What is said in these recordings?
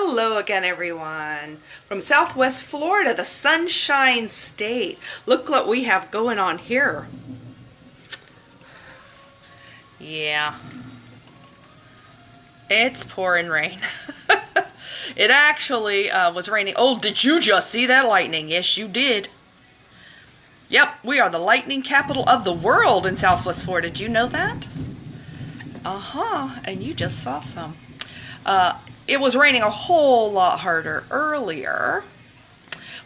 Hello again, everyone. From Southwest Florida, the Sunshine State. Look what we have going on here. Yeah. It's pouring rain. It actually was raining. Oh, did you just see that lightning? Yes, you did. Yep, we are the lightning capital of the world in Southwest Florida. Did you know that? And you just saw some. It was raining a whole lot harder earlier,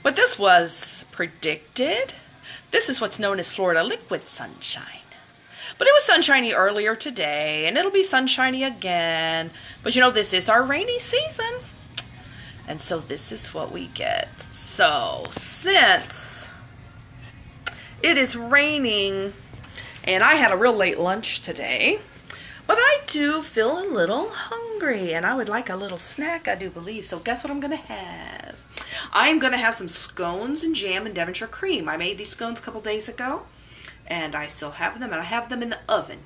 but this was predicted. This is what's known as Florida liquid sunshine. But it was sunshiny earlier today, and it'll be sunshiny again. But you know, this is our rainy season, and so this is what we get. So since it is raining, and I had a real late lunch today, but I do feel a little hungry, and I would like a little snack, I do believe. So guess what I'm going to have? I'm going to have some scones and jam and Devonshire cream. I made these scones a couple days ago, and I still have them, and I have them in the oven.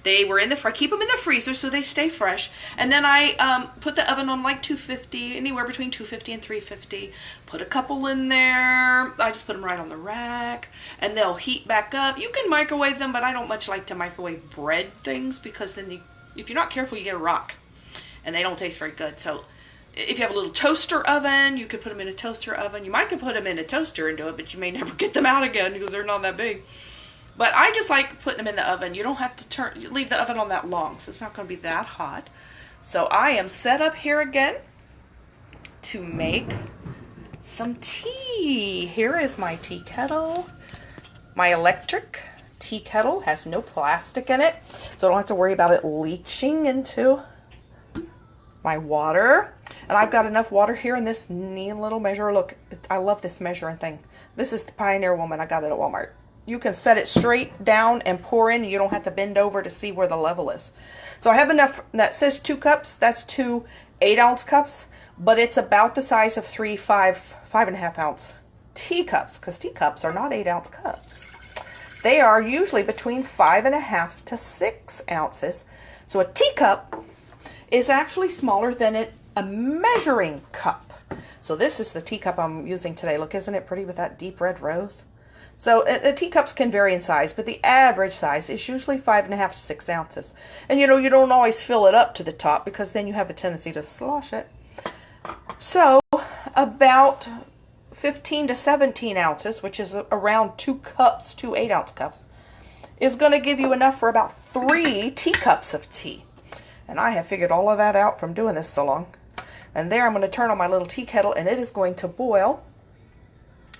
They were in the I keep them in the freezer so they stay fresh. And then I put the oven on like 250, anywhere between 250 and 350. Put a couple in there. I just put them right on the rack, and they'll heat back up. You can microwave them, but I don't much like to microwave bread things because then if you're not careful, you get a rock, and they don't taste very good. So if you have a little toaster oven, you could put them in a toaster oven. You might could put them in a toaster and do it, but you may never get them out again because they're not that big. But I just like putting them in the oven. You don't have to leave the oven on that long, so it's not going to be that hot. So I am set up here again to make some tea. Here is my tea kettle. My electric tea kettle has no plastic in it, so I don't have to worry about it leaching into my water. And I've got enough water here in this neat little measure. Look, I love this measuring thing. This is the Pioneer Woman. I got it at Walmart. You can set it straight down and pour in. You don't have to bend over to see where the level is. So I have enough. That says 2 cups. That's 2 8-ounce cups, but it's about the size of 3 5.5 ounce teacups, because teacups are not 8-ounce cups. They are usually between 5.5 to 6 ounces. So a teacup is actually smaller than a measuring cup. So this is the teacup I'm using today. Look, isn't it pretty with that deep red rose? So the teacups can vary in size, but the average size is usually 5.5 to 6 ounces. And you know, you don't always fill it up to the top because then you have a tendency to slosh it. So about 15 to 17 ounces, which is around 2 cups, 2 8-ounce cups, is going to give you enough for about 3 teacups of tea. And I have figured all of that out from doing this so long. And there I'm going to turn on my little tea kettle, and it is going to boil.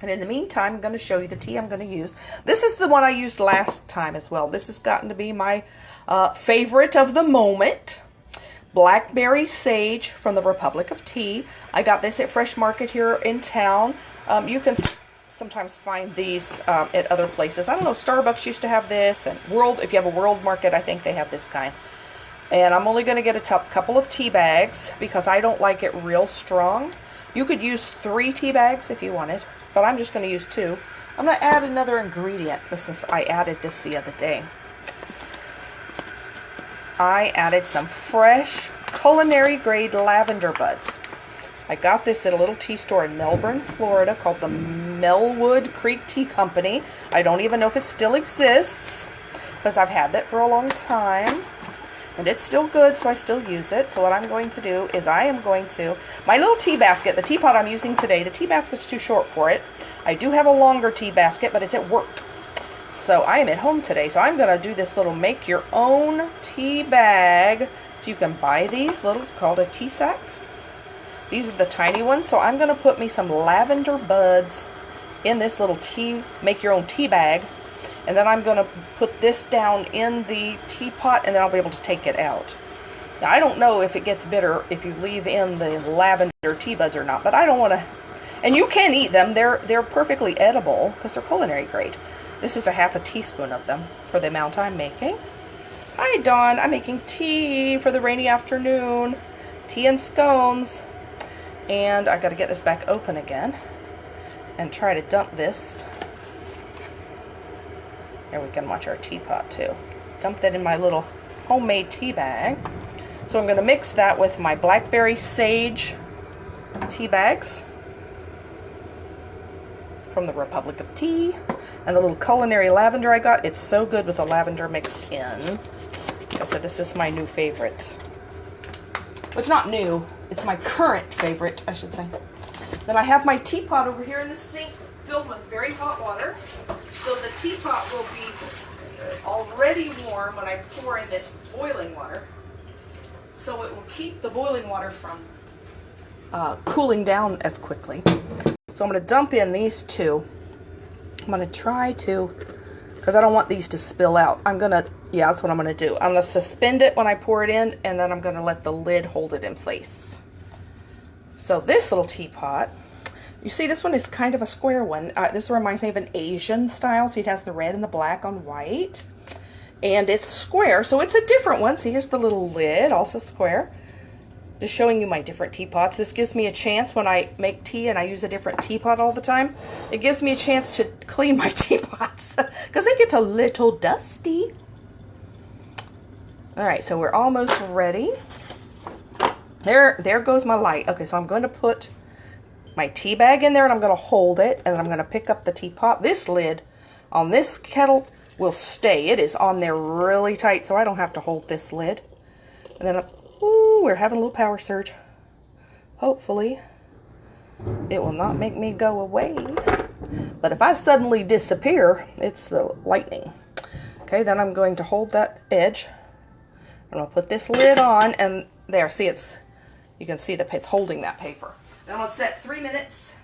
And in the meantime, I'm going to show you the tea I'm going to use. This is the one I used last time as well. This has gotten to be my favorite of the moment. Blackberry Sage from the Republic of Tea. I got this at Fresh Market here in town. You can sometimes find these at other places. I don't know, Starbucks used to have this. And if you have a World Market, I think they have this kind. And I'm only going to get a couple of tea bags because I don't like it real strong. You could use 3 tea bags if you wanted, but I'm just going to use 2. I'm going to add another ingredient. I added this the other day. I added some fresh culinary grade lavender buds. I got this at a little tea store in Melbourne, Florida called the Melwood Creek Tea Company. I don't even know if it still exists because I've had that for a long time. And it's still good, so I still use it. So what I'm going to do is my little tea basket, the teapot I'm using today, the tea basket's too short for it. I do have a longer tea basket, but it's at work. So I am at home today, so I'm going to do this little make your own tea bag. So you can buy these little, it's called a tea sack. These are the tiny ones, so I'm going to put me some lavender buds in this little make your own tea bag. And then I'm going to put this down in the teapot, and then I'll be able to take it out. Now, I don't know if it gets bitter if you leave in the lavender tea buds or not, but I don't want to. And you can eat them. They're perfectly edible because they're culinary grade. This is a half a teaspoon of them for the amount I'm making. Hi, Dawn. I'm making tea for the rainy afternoon. Tea and scones. And I've got to get this back open again and try to dump this. There we can watch our teapot too. Dump that in my little homemade tea bag. So I'm going to mix that with my Blackberry Sage tea bags from the Republic of Tea. And the little culinary lavender I got, it's so good with the lavender mixed in. Like I said, this is my new favorite. Well, it's not new, it's my current favorite, I should say. Then I have my teapot over here in the sink filled with very hot water. So the teapot will be already warm when I pour in this boiling water. So it will keep the boiling water from cooling down as quickly. So I'm going to dump in these two. I'm going to try to, because I don't want these to spill out. Yeah, that's what I'm going to do. I'm going to suspend it when I pour it in, and then I'm going to let the lid hold it in place. So this little teapot, you see this one is kind of a square one. This reminds me of an Asian style. See, it has the red and the black on white. And it's square, so it's a different one. See, here's the little lid, also square. Just showing you my different teapots. This gives me a chance when I make tea and I use a different teapot all the time. It gives me a chance to clean my teapots because it gets a little dusty. All right, so we're almost ready. There goes my light. Okay, so I'm going to put my tea bag in there and I'm going to hold it, and then I'm going to pick up the teapot. This lid on this kettle will stay. It is on there really tight, so I don't have to hold this lid. And then, ooh, we're having a little power surge. Hopefully, it will not make me go away. But if I suddenly disappear, it's the lightning. Okay, then I'm going to hold that edge. I'm going to put this lid on, and there, see, you can see that it's holding that paper. Then I'm going to set 3 minutes.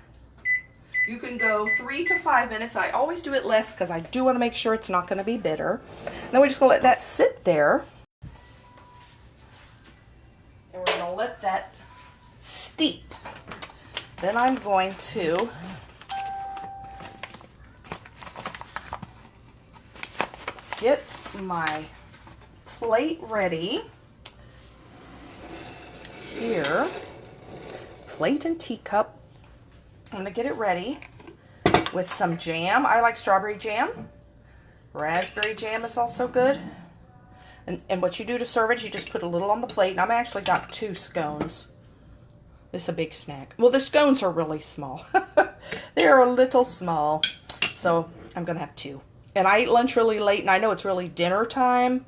You can go 3 to 5 minutes. I always do it less because I do want to make sure it's not going to be bitter. And then we're just going to let that sit there. And we're going to let that steep. Then I'm going to get my plate ready. Here, plate and teacup. I'm going to get it ready with some jam. I like strawberry jam. Raspberry jam is also good. And what you do to serve it is you just put a little on the plate. And I've actually got 2 scones. This is a big snack. Well, the scones are really small. They're a little small. So I'm going to have 2. And I ate lunch really late, and I know it's really dinner time.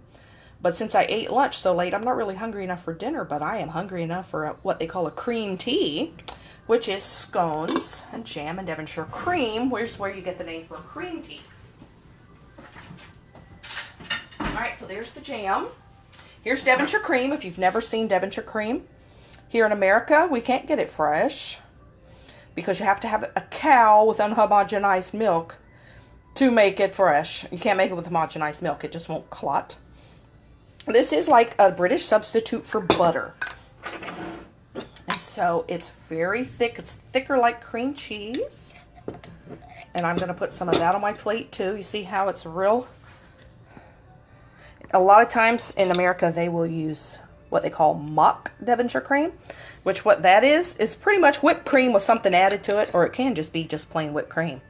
But since I ate lunch so late, I'm not really hungry enough for dinner, but I am hungry enough for what they call a cream tea, which is scones and jam and Devonshire cream, which is where you get the name for cream tea. All right, so there's the jam. Here's Devonshire cream, if you've never seen Devonshire cream. Here in America, we can't get it fresh because you have to have a cow with unhomogenized milk to make it fresh. You can't make it with homogenized milk. It just won't clot. This is like a British substitute for butter. And so it's very thick. It's thicker like cream cheese. And I'm going to put some of that on my plate too. You see how it's real? A lot of times in America they will use what they call mock Devonshire cream, which what that is pretty much whipped cream with something added to it, or it can just be just plain whipped cream.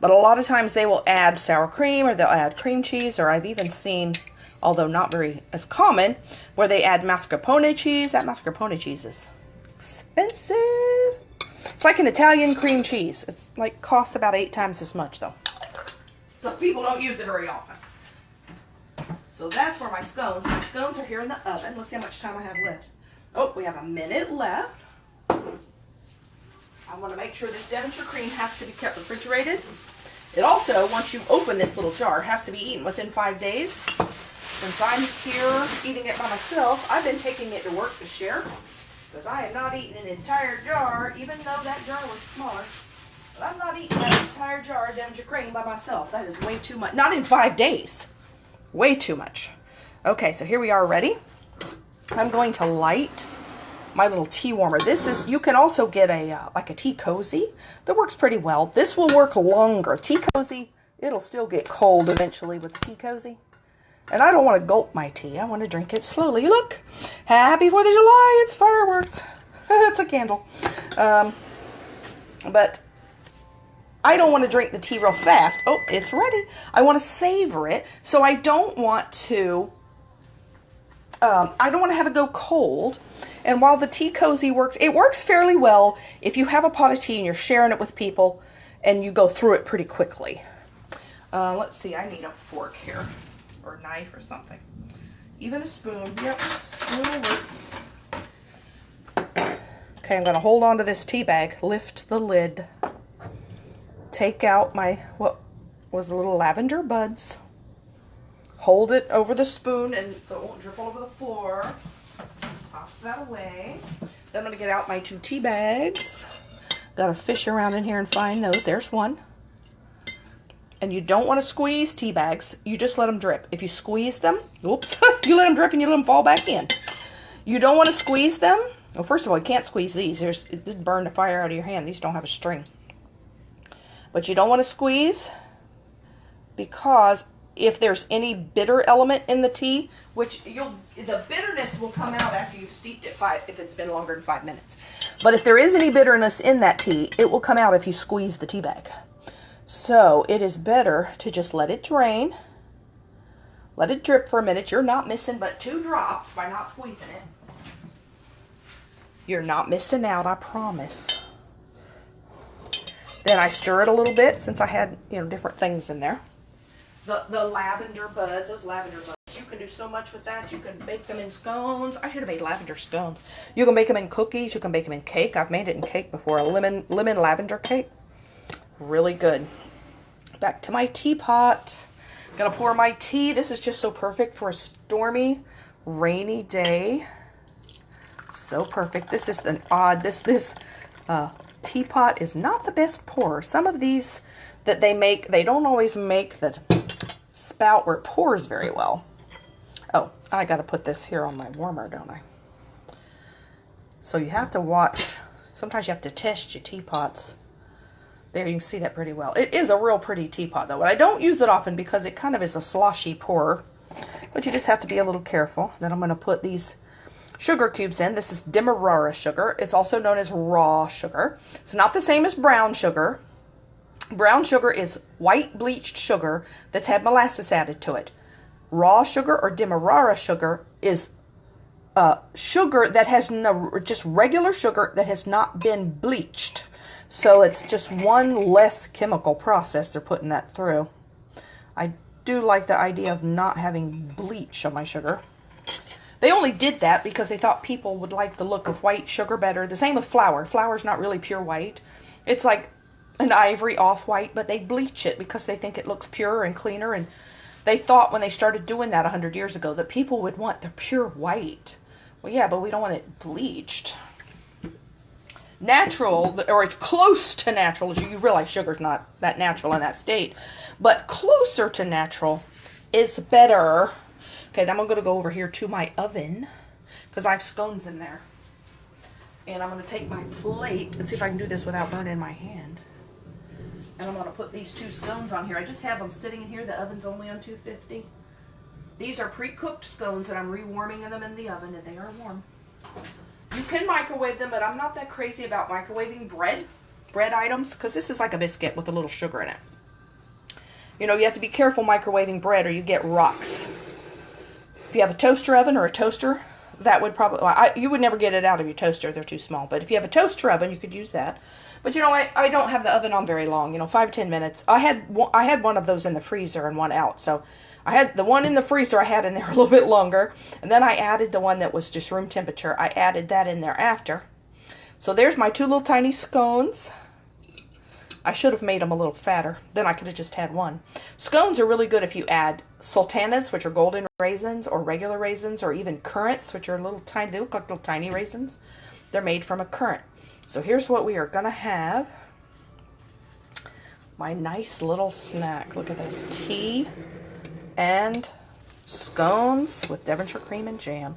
But a lot of times they will add sour cream, or they'll add cream cheese, or I've even seen, although not very as common, where they add mascarpone cheese. That mascarpone cheese is expensive. It's like an Italian cream cheese. It's like costs about 8 times as much though. So people don't use it very often. So that's for my scones. My scones are here in the oven. Let's see how much time I have left. Oh, we have a minute left. I want to make sure this Devonshire cream has to be kept refrigerated. It also, once you open this little jar, has to be eaten within 5 days. Since I'm here eating it by myself, I've been taking it to work to share. Because I am not eating an entire jar, even though that jar was smaller. But I'm not eating that entire jar of Devonshire cream by myself. That is way too much. Not in 5 days. Way too much. Okay, so here we are ready. I'm going to light my little tea warmer. This is, you can also get a like a tea cozy that works pretty well. This will work longer. Tea cozy, it'll still get cold eventually with the tea cozy. And I don't want to gulp my tea. I want to drink it slowly. Look, happy 4th of July. It's fireworks. It's a candle. But I don't want to drink the tea real fast. Oh, it's ready. I want to savor it. So I don't want to I don't want to have it go cold. And while the Tea Cozy works, it works fairly well if you have a pot of tea and you're sharing it with people and you go through it pretty quickly. Let's see, I need a fork here, or knife or something. Even a spoon. Yep, spoon will work. Okay, I'm going to hold on to this tea bag, lift the lid, take out my, what was the little lavender buds, hold it over the spoon and so it won't drip all over the floor. Toss that away. Then I'm going to get out my 2 tea bags. Got to fish around in here and find those. There's one. And you don't want to squeeze tea bags. You just let them drip. If you squeeze them, oops, you let them drip and you let them fall back in. You don't want to squeeze them. Well, first of all, you can't squeeze these. It did burn the fire out of your hand. These don't have a string. But you don't want to squeeze because if there's any bitter element in the tea, which the bitterness will come out after you've steeped it if it's been longer than 5 minutes. But if there is any bitterness in that tea, it will come out if you squeeze the tea bag. So it is better to just let it drain. Let it drip for a minute. You're not missing but 2 drops by not squeezing it. You're not missing out, I promise. Then I stir it a little bit since I had, different things in there. The lavender buds, those lavender buds, you can do so much with that. You can bake them in scones. I should have made lavender scones. You can make them in cookies. You can bake them in cake. I've made it in cake before, a lemon lavender cake. Really good. Back to my teapot. Gonna pour my tea. This is just so perfect for a stormy, rainy day. So perfect. This is an odd, this teapot is not the best pour. Some of these that they make, they don't always make the spout where it pours very well. Oh, I got to put this here on my warmer, don't I? So you have to watch. Sometimes you have to test your teapots. There, you can see that pretty well. It is a real pretty teapot, though. But I don't use it often because it kind of is a sloshy pour. But you just have to be a little careful. Then I'm going to put these sugar cubes in. This is Demerara sugar. It's also known as raw sugar. It's not the same as brown sugar. Brown sugar is white bleached sugar that's had molasses added to it. Raw sugar or Demerara sugar is sugar that has just regular sugar that has not been bleached. So it's just one less chemical process they're putting that through. I do like the idea of not having bleach on my sugar. They only did that because they thought people would like the look of white sugar better. The same with flour. Flour is not really pure white. It's like an ivory off-white, but they bleach it because they think it looks purer and cleaner. And they thought when they started doing that 100 years ago that people would want the pure white. Well, yeah, but we don't want it bleached. Natural, or it's close to natural. As you realize sugar's not that natural in that state. But closer to natural is better. Okay, then I'm going to go over here to my oven because I have scones in there. And I'm going to take my plate and see if I can do this without burning my hand. And I'm going to put these 2 scones on here. I just have them sitting in here. The oven's only on 250. These are pre-cooked scones and I'm rewarming them in the oven and they are warm. You can microwave them, but I'm not that crazy about microwaving bread items because this is like a biscuit with a little sugar in it. You know, you have to be careful microwaving bread or you get rocks. If you have a toaster oven or a toaster, that would probably, you would never get it out of your toaster. They're too small. But if you have a toaster oven, you could use that. But you know, I don't have the oven on very long. 5 to 10 minutes. I had one of those in the freezer and one out. So I had the one in the freezer I had in there a little bit longer. And then I added the one that was just room temperature. I added that in there after. So there's my 2 little tiny scones. I should have made them a little fatter. Then I could have just had one. Scones are really good if you add sultanas, which are golden raisins, or regular raisins, or even currants, which are little tiny, they look like little tiny raisins. They're made from a currant. So here's what we are going to have. My nice little snack. Look at this. Tea and scones with Devonshire cream and jam.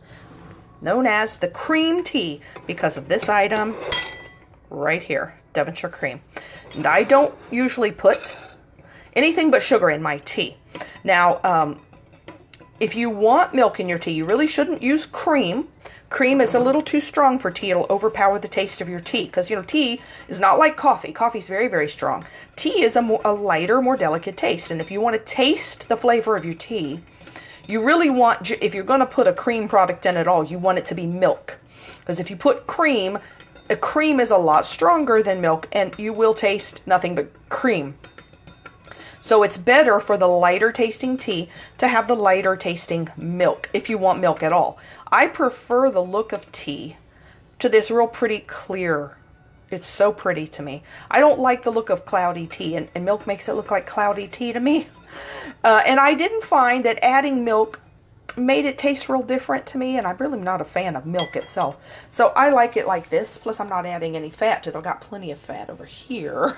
Known as the cream tea because of this item right here. Devonshire cream. And I don't usually put anything but sugar in my tea. Now, if you want milk in your tea, you really shouldn't use cream. Cream is a little too strong for tea. It'll overpower the taste of your tea. Because, tea is not like coffee. Coffee is very, very strong. Tea is a lighter, more delicate taste. And if you want to taste the flavor of your tea, You really want, if you're going to put a cream product in at all, you want it to be milk. Because if you put cream, a cream is a lot stronger than milk, and you will taste nothing but cream. So it's better for the lighter tasting tea to have the lighter tasting milk, if you want milk at all. I prefer the look of tea to this real pretty clear. It's so pretty to me. I don't like the look of cloudy tea, and milk makes it look like cloudy tea to me. And I didn't find that adding milk made it taste real different to me, and I'm really not a fan of milk itself. So I like it like this, plus I'm not adding any fat to it. I've got plenty of fat over here.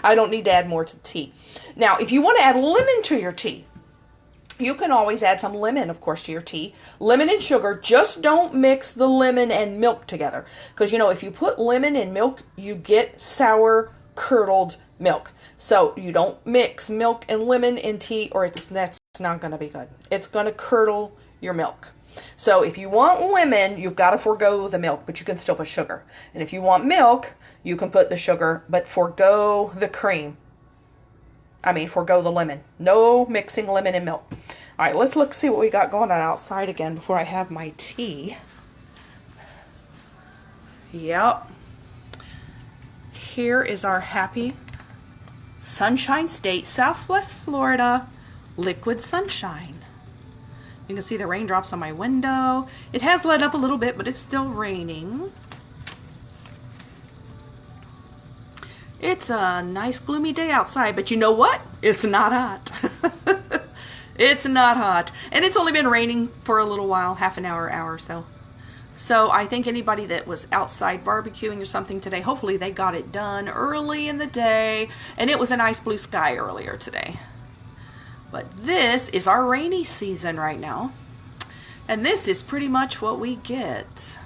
I don't need to add more to tea. Now, if you want to add lemon to your tea, you can always add some lemon, of course, to your tea. Lemon and sugar. Just don't mix the lemon and milk together. Because, you know, if you put lemon in milk, you get sour, curdled milk. So you don't mix milk and lemon in tea, or that's not going to be good. It's going to curdle your milk. So if you want lemon, you've got to forego the milk, but you can still put sugar. And if you want milk, you can put the sugar, but forego the cream. Forgo the lemon. No mixing lemon and milk. All right, let's see what we got going on outside again before I have my tea. Yep. Here is our happy Sunshine State, Southwest Florida, liquid sunshine. You can see the raindrops on my window. It has let up a little bit, but it's still raining. It's a nice gloomy day outside, but you know what? It's not hot. It's not hot. And it's only been raining for a little while, half an hour or so. So I think anybody that was outside barbecuing or something today, hopefully they got it done early in the day. And it was a nice blue sky earlier today. But this is our rainy season right now. And this is pretty much what we get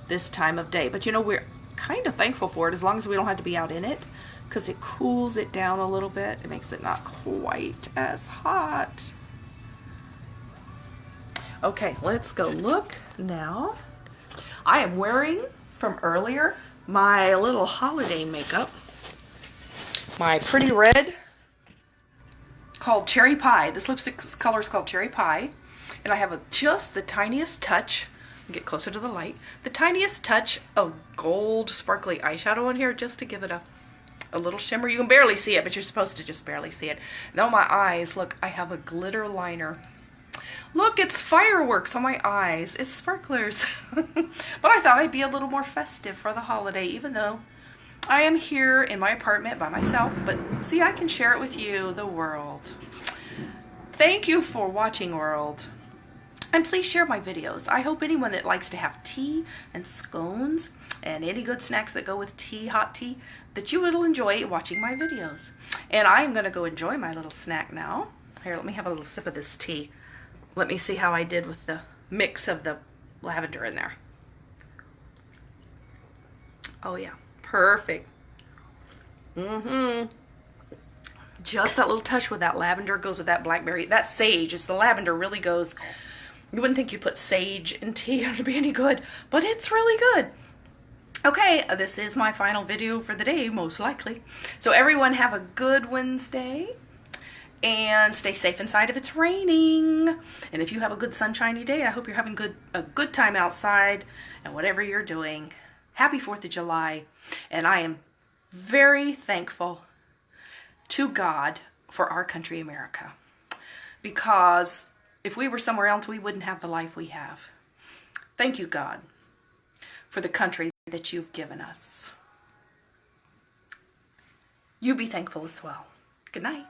this time of day. But you know, we're kind of thankful for it as long as we don't have to be out in it, because it cools it down a little bit. It makes it not quite as hot. Okay, let's go look now. I am wearing from earlier my little holiday makeup. My pretty red called Cherry Pie. This lipstick color is called Cherry Pie. And I have just the tiniest touch, get closer to the light, the tiniest touch of gold sparkly eyeshadow on here just to give it a little shimmer. You can barely see it, but you're supposed to just barely see it. And on my eyes, look, I have a glitter liner. Look, it's fireworks on my eyes. It's sparklers. But I thought I'd be a little more festive for the holiday, even though I am here in my apartment by myself. But see, I can share it with you, the world. Thank you for watching, world. And please share my videos. I hope anyone that likes to have tea and scones and any good snacks that go with tea, hot tea, that you will enjoy watching my videos. And I'm going to go enjoy my little snack now. Here, let me have a little sip of this tea. Let me see how I did with the mix of the lavender in there. Oh yeah, perfect. Just that little touch with that lavender goes with that blackberry. That sage, it's the lavender really goes. You wouldn't think you put sage in tea to be any good, but it's really good. Okay, this is my final video for the day, most likely. So everyone have a good Wednesday. And stay safe inside if it's raining. And if you have a good sunshiny day, I hope you're having a good time outside. And whatever you're doing, happy 4th of July. And I am very thankful to God for our country, America. Because if we were somewhere else, we wouldn't have the life we have. Thank you, God, for the country that you've given us. You be thankful as well. Good night.